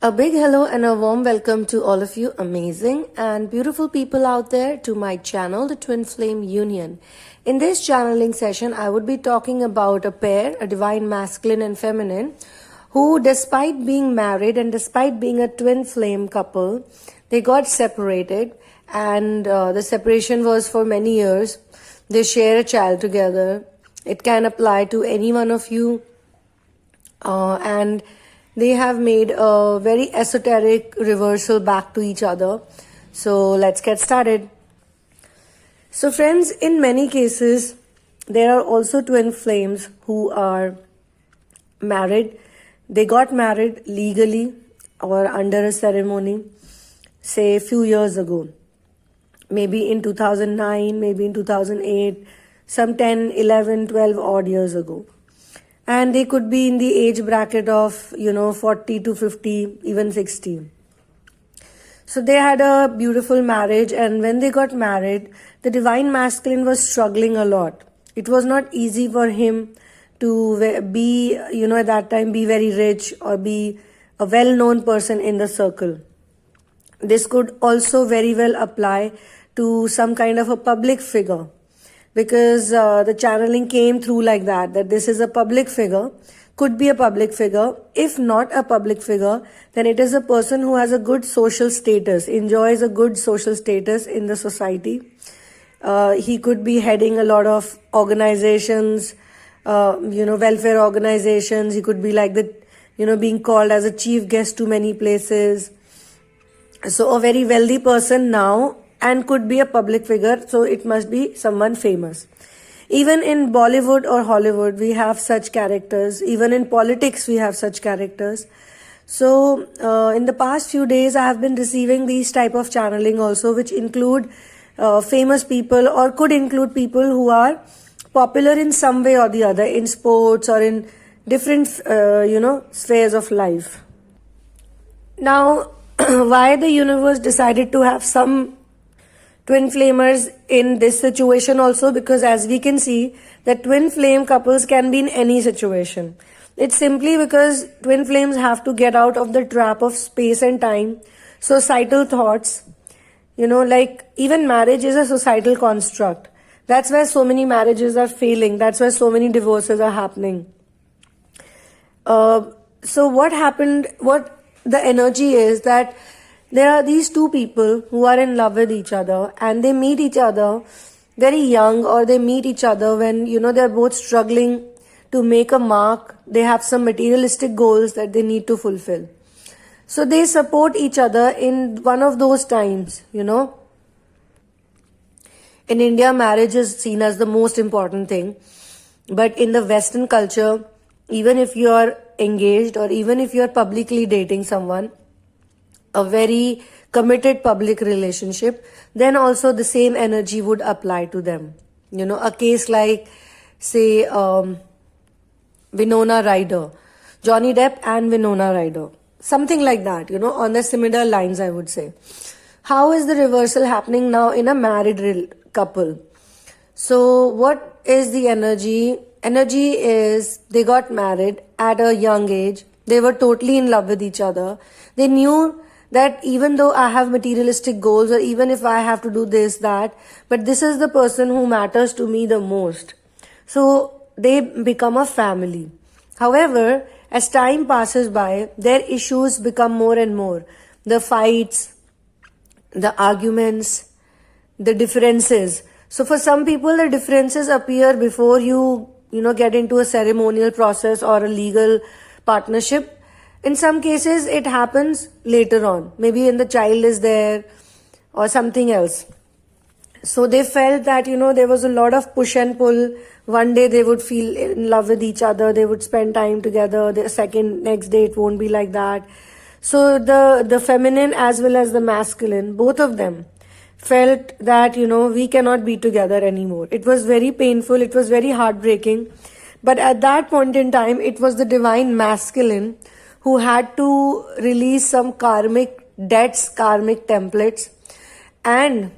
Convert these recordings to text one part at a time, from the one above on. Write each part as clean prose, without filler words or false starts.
A big hello and a warm welcome to all of you amazing and beautiful people out there to my channel, the Twinflame Union. In this channeling session, I would be talking about a pair, a divine masculine and feminine, who despite being married and despite being a twin flame couple, they got separated and the separation was for many years. They share a child together. It can apply to any one of you and they have made a very esoteric reversal back to each other. So let's get started. So friends, in many cases, there are also twin flames who are married. They got married legally or under a ceremony, say a few years ago. Maybe in 2009, maybe in 2008, some 10, 11, 12 odd years ago. And they could be in the age bracket of, 40 to 50, even 60. So they had a beautiful marriage, and when they got married, the divine masculine was struggling a lot. It was not easy for him to be, at that time, be very rich or be a well-known person in the circle. This could also very well apply to some kind of a public figure. Because the channeling came through like that this is a public figure, could be a public figure. If not a public figure, then it is a person who has a good social status, enjoys a good social status in the society. He could be heading a lot of organizations, welfare organizations. He could be like being called as a chief guest to many places. So a very wealthy person now, and could be a public figure, so it must be someone famous. Even in Bollywood or Hollywood, we have such characters. Even in politics, we have such characters. So in the past few days, I have been receiving these type of channeling also, which include famous people or could include people who are popular in some way or the other, in sports or in different, spheres of life. Now, why the universe decided to have some twin flamers in this situation also, because as we can see that twin flame couples can be in any situation. It's simply because twin flames have to get out of the trap of space and time, societal thoughts, like even marriage is a societal construct. That's why so many marriages are failing. That's why so many divorces are happening. So what the energy is that there are these two people who are in love with each other and they meet each other very young, or they meet each other when, they're both struggling to make a mark. They have some materialistic goals that they need to fulfill. So they support each other in one of those times, In India, marriage is seen as the most important thing. But in the Western culture, even if you're engaged or even if you're publicly dating someone, a very committed public relationship, then also the same energy would apply to them. A case like, say, Winona Ryder, Johnny Depp and Winona Ryder, something like that, on the similar lines, I would say. How is the reversal happening now in a married couple? So what is the energy? Energy is they got married at a young age. They were totally in love with each other. They knew that even though I have materialistic goals, or even if I have to do this, that, but this is the person who matters to me the most. So they become a family. However, as time passes by, their issues become more and more. The fights, the arguments, the differences. So for some people, the differences appear before you get into a ceremonial process or a legal partnership. In some cases, it happens later on. Maybe when the child is there or something else. So they felt that, there was a lot of push and pull. One day they would feel in love with each other. They would spend time together. The next day it won't be like that. So the feminine as well as the masculine, both of them felt that, we cannot be together anymore. It was very painful. It was very heartbreaking. But at that point in time, it was the divine masculine who had to release some karmic debts, karmic templates, and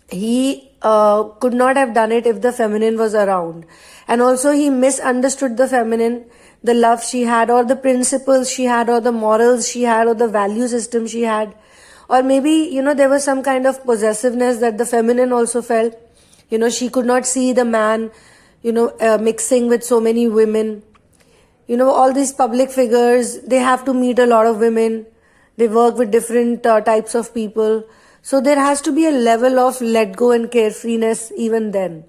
he could not have done it if the feminine was around. And also he misunderstood the feminine the love she had, or the principles she had, or the morals she had, or the value system she had. Or maybe, there was some kind of possessiveness that the feminine also felt. She could not see the man, mixing with so many women. All these public figures, they have to meet a lot of women. They work with different types of people. So there has to be a level of let go and carefreeness even then.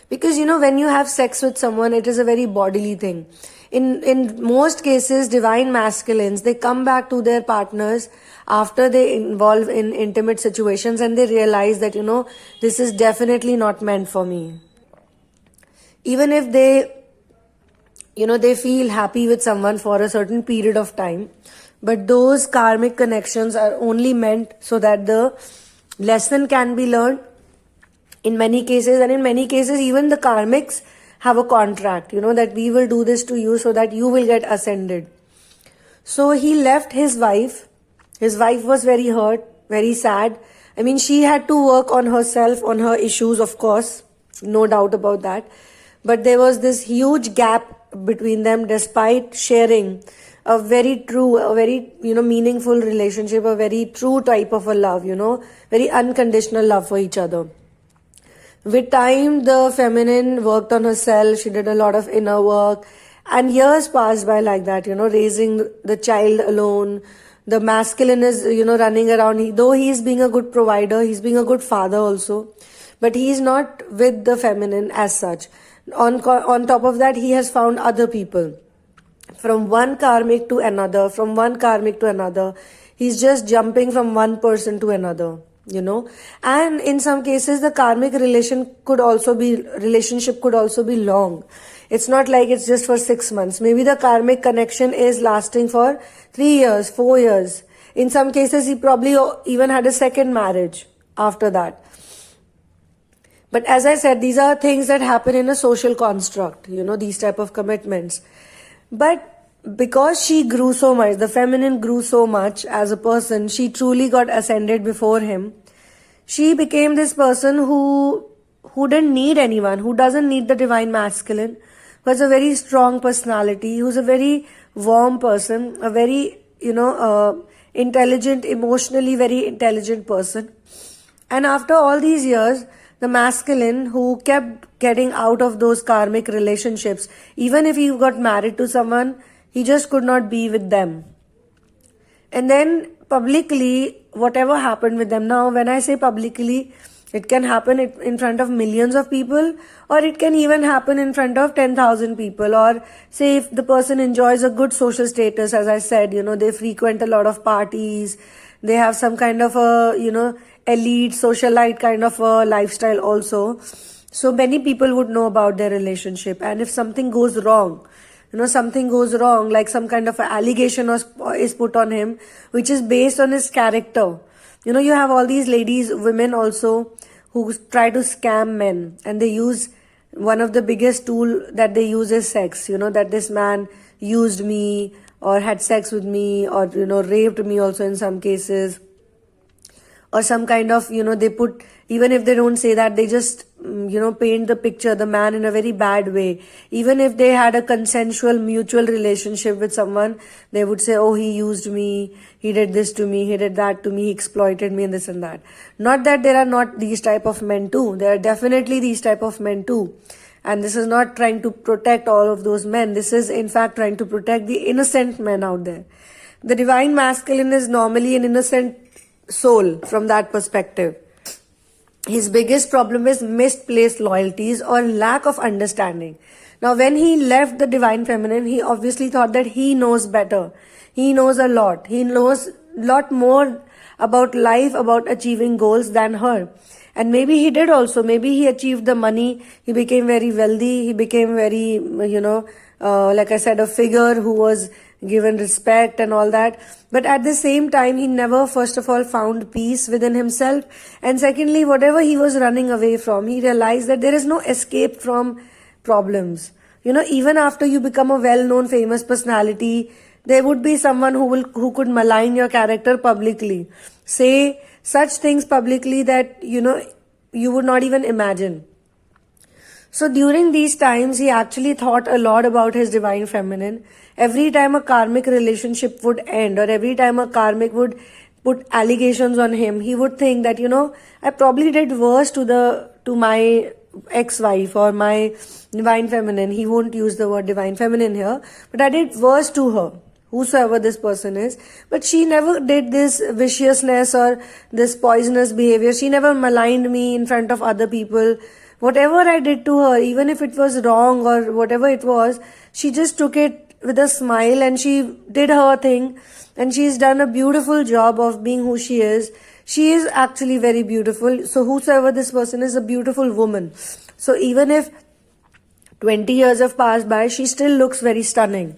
Because, when you have sex with someone, it is a very bodily thing. In most cases, divine masculines, they come back to their partners after they involve in intimate situations and they realize that, this is definitely not meant for me. Even if they feel happy with someone for a certain period of time, but those karmic connections are only meant so that the lesson can be learned in many cases. And in many cases, even the karmics have a contract, that we will do this to you so that you will get ascended. So he left his wife. His wife was very hurt, very sad. I mean, she had to work on herself, on her issues, of course, no doubt about that. But there was this huge gap between them despite sharing a very true, a very, meaningful relationship, a very true type of a love, very unconditional love for each other. With time, the feminine worked on herself. She did a lot of inner work. And years passed by like that, raising the child alone. The masculine is, running around. Though he is being a good provider, he's being a good father also. But he is not with the feminine as such. On top of that, he has found other people. From one karmic to another, from one karmic to another. He's just jumping from one person to another. And in some cases the karmic relationship could also be long. It's not like it's just for 6 months. Maybe the karmic connection is lasting for 3 years, 4 years. In some cases he probably even had a second marriage after that. But as I said, these are things that happen in a social construct, these type of commitments. But because she grew so much, the feminine grew so much as a person, she truly got ascended before him. She became this person who didn't need anyone, who doesn't need the divine masculine, who has a very strong personality, who's a very warm person, a very, intelligent, emotionally very intelligent person. And after all these years, the masculine who kept getting out of those karmic relationships, even if he got married to someone, he just could not be with them. And then publicly, whatever happened with them. Now, when I say publicly, it can happen in front of millions of people, or it can even happen in front of 10,000 people. Or say if the person enjoys a good social status, as I said, they frequent a lot of parties, they have some kind of a, elite socialite kind of a lifestyle also. So many people would know about their relationship. And if something goes wrong, like some kind of allegation is put on him, which is based on his character. You have all these ladies, women also, who try to scam men, and they use one of the biggest tool that they use is sex. That this man used me or had sex with me or, raped me also in some cases. Or some kind of, they put, even if they don't say that, they just, paint the picture, the man in a very bad way. Even if they had a consensual, mutual relationship with someone, they would say, oh, he used me, he did this to me, he did that to me, he exploited me and this and that. Not that there are not these type of men too. There are definitely these type of men too. And this is not trying to protect all of those men. This is in fact trying to protect the innocent men out there. The divine masculine is normally an innocent soul from that perspective. His biggest problem is misplaced loyalties or lack of understanding. Now, when he left the divine feminine, he obviously thought that he knows better. He knows a lot. He knows a lot more about life, about achieving goals than her. And maybe he did also. Maybe he achieved the money. He became very wealthy. He became very, like I said, a figure who was given respect and all that. But at the same time, he never, first of all, found peace within himself. And secondly, whatever he was running away from, he realized that there is no escape from problems. Even after you become a well-known, famous personality, there would be someone who could malign your character publicly. Say such things publicly that, you would not even imagine. So during these times, he actually thought a lot about his divine feminine. Every time a karmic relationship would end, or every time a karmic would put allegations on him, he would think that, I probably did worse to my ex-wife or my divine feminine. He won't use the word divine feminine here, but I did worse to her, whosoever this person is. But she never did this viciousness or this poisonous behavior. She never maligned me in front of other people. Whatever I did to her, even if it was wrong or whatever it was, she just took it with a smile and she did her thing, and she's done a beautiful job of being who she is. She is actually very beautiful. So whosoever this person is, a beautiful woman. So even if 20 years have passed by, she still looks very stunning.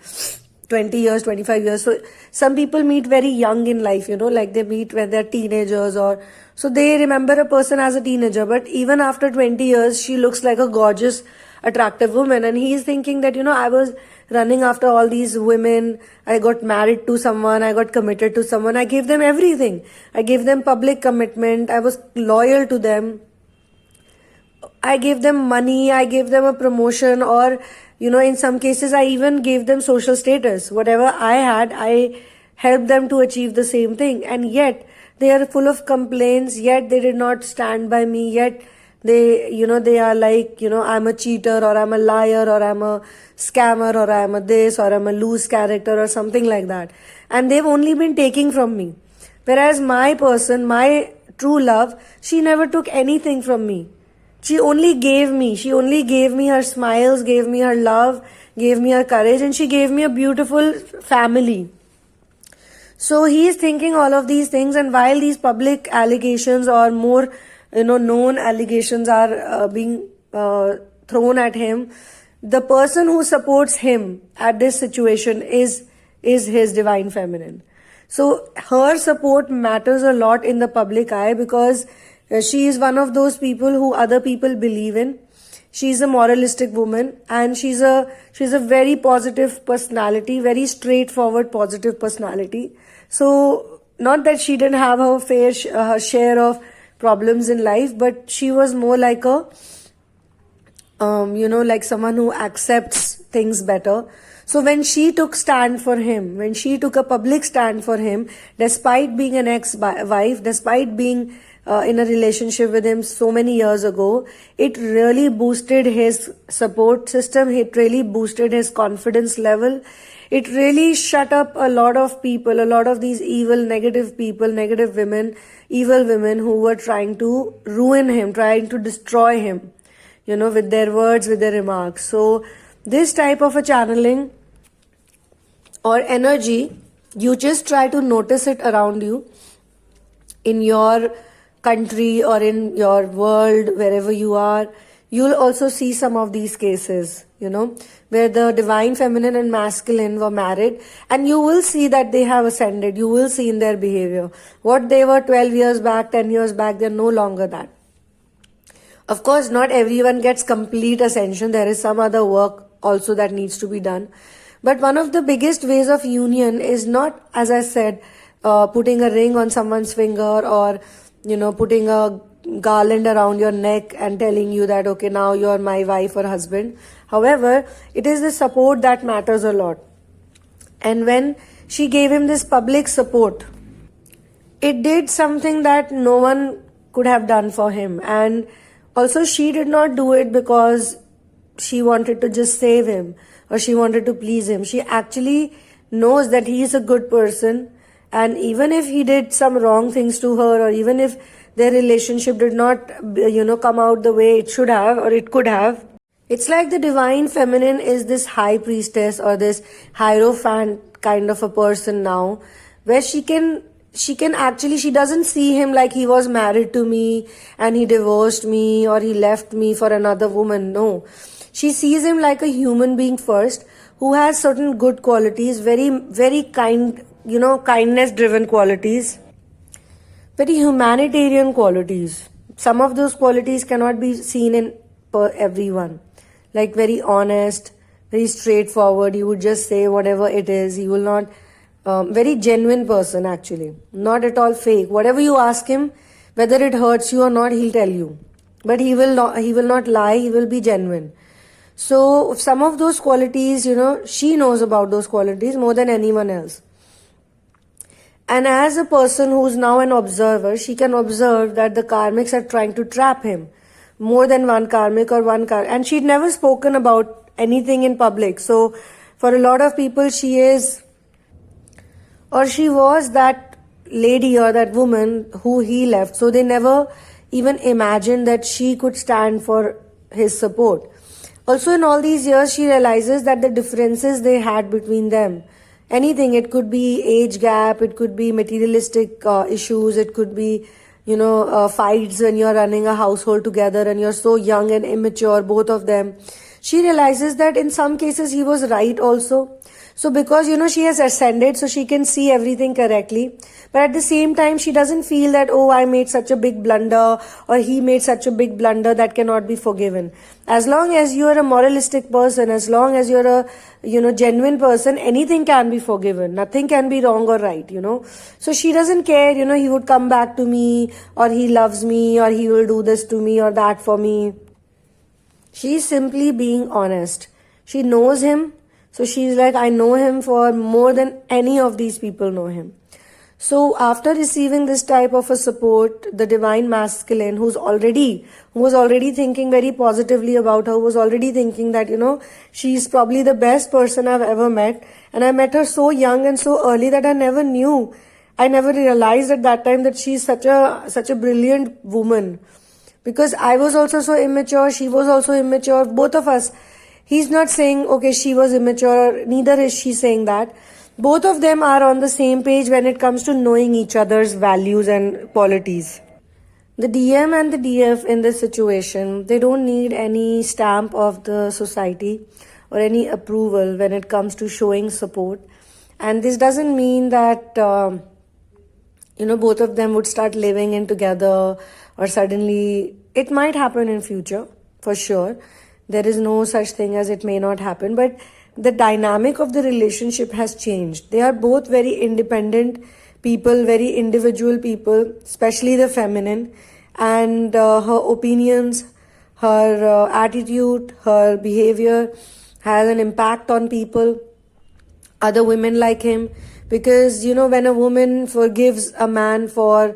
20 years, 25 years. So some people meet very young in life, like they meet when they're teenagers, or so they remember a person as a teenager. But even after 20 years, she looks like a gorgeous, attractive woman. And he's thinking that, I was running after all these women. I got married to someone. I got committed to someone. I gave them everything. I gave them public commitment. I was loyal to them. I gave them money. I gave them a promotion, or in some cases, I even gave them social status. Whatever I had, I helped them to achieve the same thing. And yet, they are full of complaints, yet they did not stand by me, yet they are like, I'm a cheater, or I'm a liar, or I'm a scammer, or I'm a this, or I'm a loose character, or something like that. And they've only been taking from me. Whereas my person, my true love, she never took anything from me. She only gave me. She only gave me her smiles, gave me her love, gave me her courage, and she gave me a beautiful family. So he is thinking all of these things, and while these public allegations or more, known allegations are being thrown at him, the person who supports him at this situation is his divine feminine. So her support matters a lot in the public eye, because she is one of those people who other people believe in. She's a moralistic woman, and she's a very positive personality, very straightforward, positive personality. So not that she didn't have her share of problems in life, but she was more like a, like someone who accepts things better. So when she took stand for him, when she took a public stand for him, despite being an ex-wife, despite being in a relationship with him so many years ago, it really boosted his support system. It really boosted his confidence level. It really shut up a lot of people, a lot of these evil, negative people, negative women, evil women who were trying to ruin him, trying to destroy him, with their words, with their remarks. So this type of a channeling or energy, you just try to notice it around you, in your country or in your world, wherever you are. You'll also see some of these cases, where the divine feminine and masculine were married, and you will see that they have ascended. You will see in their behavior. What they were 12 years back, 10 years back, they're no longer that. Of course, not everyone gets complete ascension. There is some other work also that needs to be done. But one of the biggest ways of union is not, as I said, putting a ring on someone's finger, or putting a garland around your neck and telling you that, okay, now you're my wife or husband. However, it is the support that matters a lot. And when she gave him this public support, it did something that no one could have done for him. And also, she did not do it because she wanted to just save him or she wanted to please him. She actually knows that he is a good person. And even if he did some wrong things to her, or even if their relationship did not, come out the way it should have or it could have, it's like the divine feminine is this high priestess or this hierophant kind of a person now, where she doesn't see him like he was married to me and he divorced me or he left me for another woman. No, she sees him like a human being first, who has certain good qualities, very, very kind, kindness driven qualities, very humanitarian qualities. Some of those qualities cannot be seen in everyone. Like very honest, very straightforward. He would just say whatever it is. He will not, very genuine person actually. Not at all fake. Whatever you ask him, whether it hurts you or not, he'll tell you. but he will not lie, he will be genuine. So some of those qualities, she knows about those qualities more than anyone else. And as a person who's now an observer, she can observe that the karmics are trying to trap him. More than one karmic or one karmic. And she'd never spoken about anything in public. So for a lot of people, she is, or she was that lady or that woman who he left. So they never even imagined that she could stand for his support. Also, in all these years, she realizes that the differences they had between them, anything, it could be age gap, it could be materialistic issues, it could be, fights when you're running a household together and you're so young and immature, both of them. She realizes that in some cases he was right also. So because, she has ascended, so she can see everything correctly. But at the same time, she doesn't feel that, oh, I made such a big blunder or he made such a big blunder that cannot be forgiven. As long as you're a moralistic person, as long as you're a, genuine person, anything can be forgiven. Nothing can be wrong or right, So she doesn't care, he would come back to me, or he loves me, or he will do this to me or that for me. She's simply being honest. She knows him. So she's like, I know him for more than any of these people know him. So after receiving this type of a support, the divine masculine who was already thinking very positively about her, was already thinking that, she's probably the best person I've ever met. And I met her so young and so early that I never realized at that time that she's such a brilliant woman. Because I was also so immature, she was also immature, both of us. He's not saying, okay, she was immature, neither is she saying that. Both of them are on the same page when it comes to knowing each other's values and qualities. The DM and the DF in this situation, they don't need any stamp of the society or any approval when it comes to showing support. And this doesn't mean that, both of them would start living in together, or suddenly, it might happen in future, for sure. There is no such thing as it may not happen, but the dynamic of the relationship has changed. They are both very independent people, very individual people, especially the feminine, and her opinions, her attitude, her behavior has an impact on people, other women like him, because, when a woman forgives a man for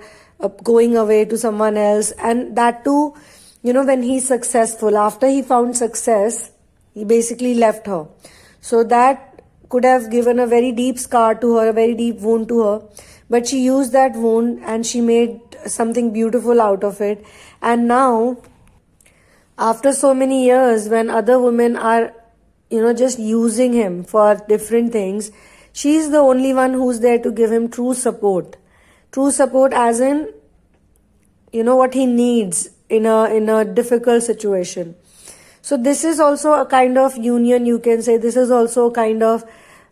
going away to someone else, and that too, when he's successful, after he found success, he basically left her. So that could have given a very deep scar to her, a very deep wound to her. But she used that wound and she made something beautiful out of it. And now, after so many years, when other women are, just using him for different things, she's the only one who's there to give him true support. True support as in, what he needs in a difficult situation. So this is also a kind of union, you can say. This is also a kind of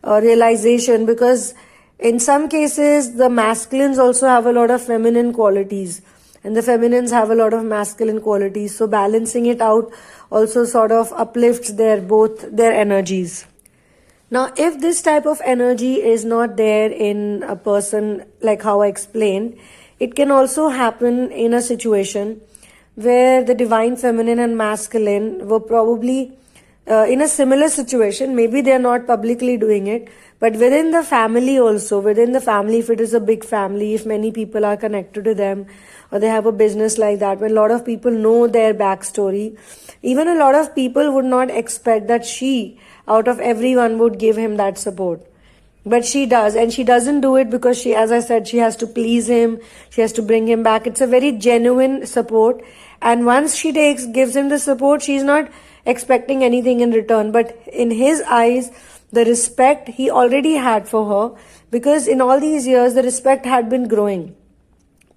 realization, because in some cases the masculines also have a lot of feminine qualities and the feminines have a lot of masculine qualities. So balancing it out also sort of uplifts both their energies. Now, if this type of energy is not there in a person, like how I explained, it can also happen in a situation where the divine feminine and masculine were probably in a similar situation. Maybe they are not publicly doing it, but within the family also, within the family, if it is a big family, if many people are connected to them, or they have a business like that, when a lot of people know their backstory, even a lot of people would not expect that she, out of everyone, would give him that support. But she does, and she doesn't do it because she, as I said, she has to please him, she has to bring him back. It's a very genuine support, and once she gives him the support, she's not expecting anything in return. But in his eyes, the respect he already had for her, because in all these years, the respect had been growing.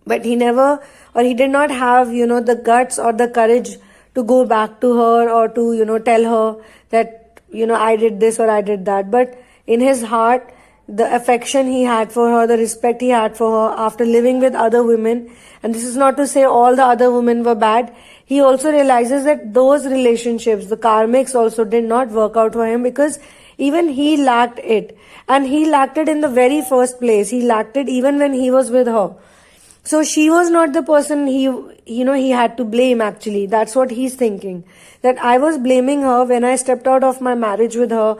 But he did not have, the guts or the courage to go back to her or to, tell her that, I did this or I did that. But in his heart, the affection he had for her, the respect he had for her after living with other women, and this is not to say all the other women were bad, he also realizes that those relationships, the karmics also did not work out for him, because even he lacked it. And he lacked it in the very first place. He lacked it even when he was with her. So she was not the person he had to blame actually. That's what he's thinking. That I was blaming her when I stepped out of my marriage with her.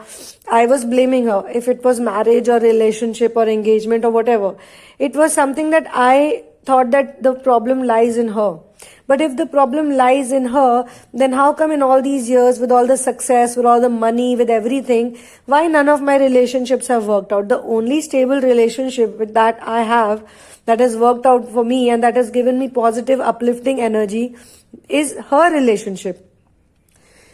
I was blaming her. If it was marriage or relationship or engagement or whatever, it was something that I thought that the problem lies in her. But if the problem lies in her, then how come in all these years, with all the success, with all the money, with everything, why none of my relationships have worked out? The only stable relationship with that I have, that has worked out for me and that has given me positive, uplifting energy, is her relationship.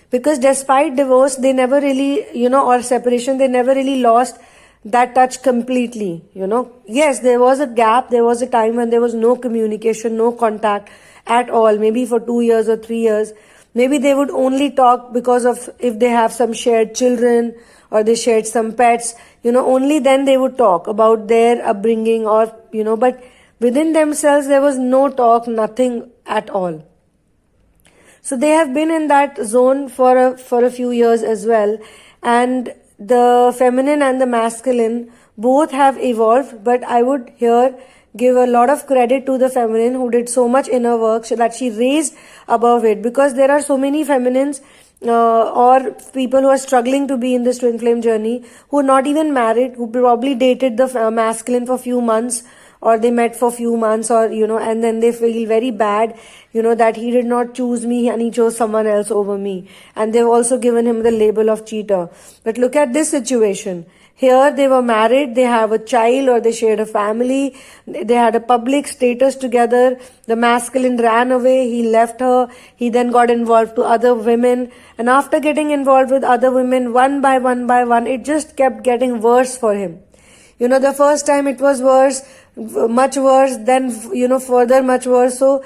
Because despite divorce, they never really, or separation, they never really lost that touch completely, Yes, there was a gap, there was a time when there was no communication, no contact at all, maybe for 2 years or 3 years. Maybe they would only talk because of if they have some shared children or they shared some pets, only then they would talk about their upbringing or, but within themselves there was no talk, nothing at all. So they have been in that zone for a few years as well. And the feminine and the masculine both have evolved, but I would here give a lot of credit to the feminine who did so much inner work so that she raised above it, because there are so many feminines or people who are struggling to be in this twin flame journey who are not even married, who probably dated the masculine for few months or they met for few months or, and then they feel very bad, that he did not choose me and he chose someone else over me. And they've also given him the label of cheater. But look at this situation. Here they were married, they have a child or they shared a family, they had a public status together. The masculine ran away, he left her, he then got involved to other women. And after getting involved with other women, one by one, it just kept getting worse for him. The first time it was worse, much worse, then, further much worse. So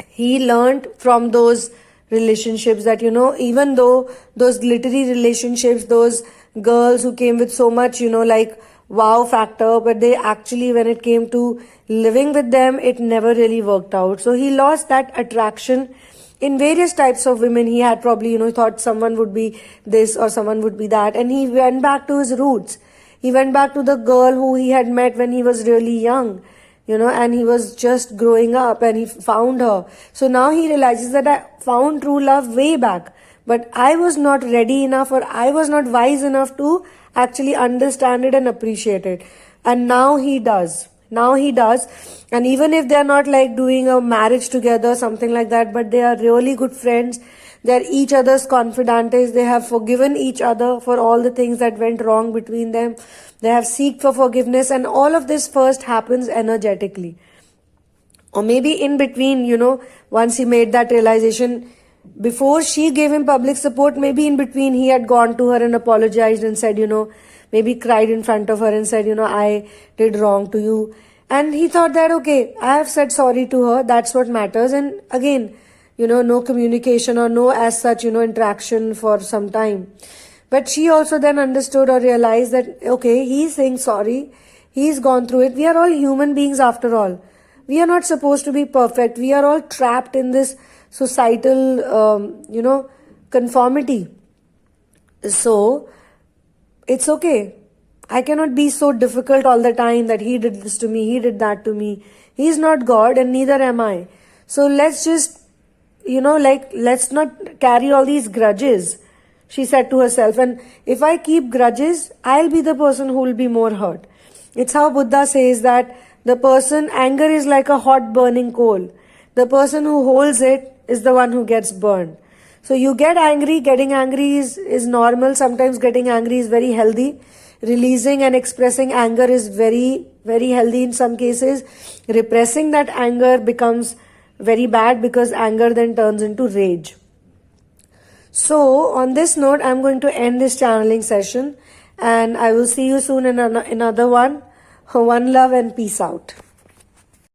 he learned from those relationships that, even though those glittery relationships, those girls who came with so much, like wow factor, but they actually, when it came to living with them, it never really worked out. So he lost that attraction in various types of women. He had probably, thought someone would be this or someone would be that. And he went back to his roots. He went back to the girl who he had met when he was really young, and he was just growing up and he found her. So now he realizes that I found true love way back, but I was not ready enough or I was not wise enough to actually understand it and appreciate it. And now he does. And even if they're not like doing a marriage together, something like that, but they are really good friends. They're each other's confidantes. They have forgiven each other for all the things that went wrong between them. They have seeked for forgiveness, and all of this first happens energetically. Or maybe in between, once he made that realization, before she gave him public support, maybe in between he had gone to her and apologized and said, maybe cried in front of her and said, I did wrong to you. And he thought that, okay, I have said sorry to her. That's what matters. And again, no communication or no as such, interaction for some time. But she also then understood or realized that, okay, he's saying sorry. He's gone through it. We are all human beings after all. We are not supposed to be perfect. We are all trapped in this societal, conformity. So it's okay. I cannot be so difficult all the time that he did this to me, he did that to me. He's not God and neither am I. So let's just, let's not carry all these grudges, she said to herself. And if I keep grudges, I'll be the person who will be more hurt. It's how Buddha says that anger is like a hot burning coal. The person who holds it is the one who gets burned. So you get angry, getting angry is normal. Sometimes getting angry is very healthy. Releasing and expressing anger is very, very healthy in some cases. Repressing that anger becomes very bad because anger then turns into rage. So on this note, I'm going to end this channeling session and I will see you soon in another one. One love and peace out.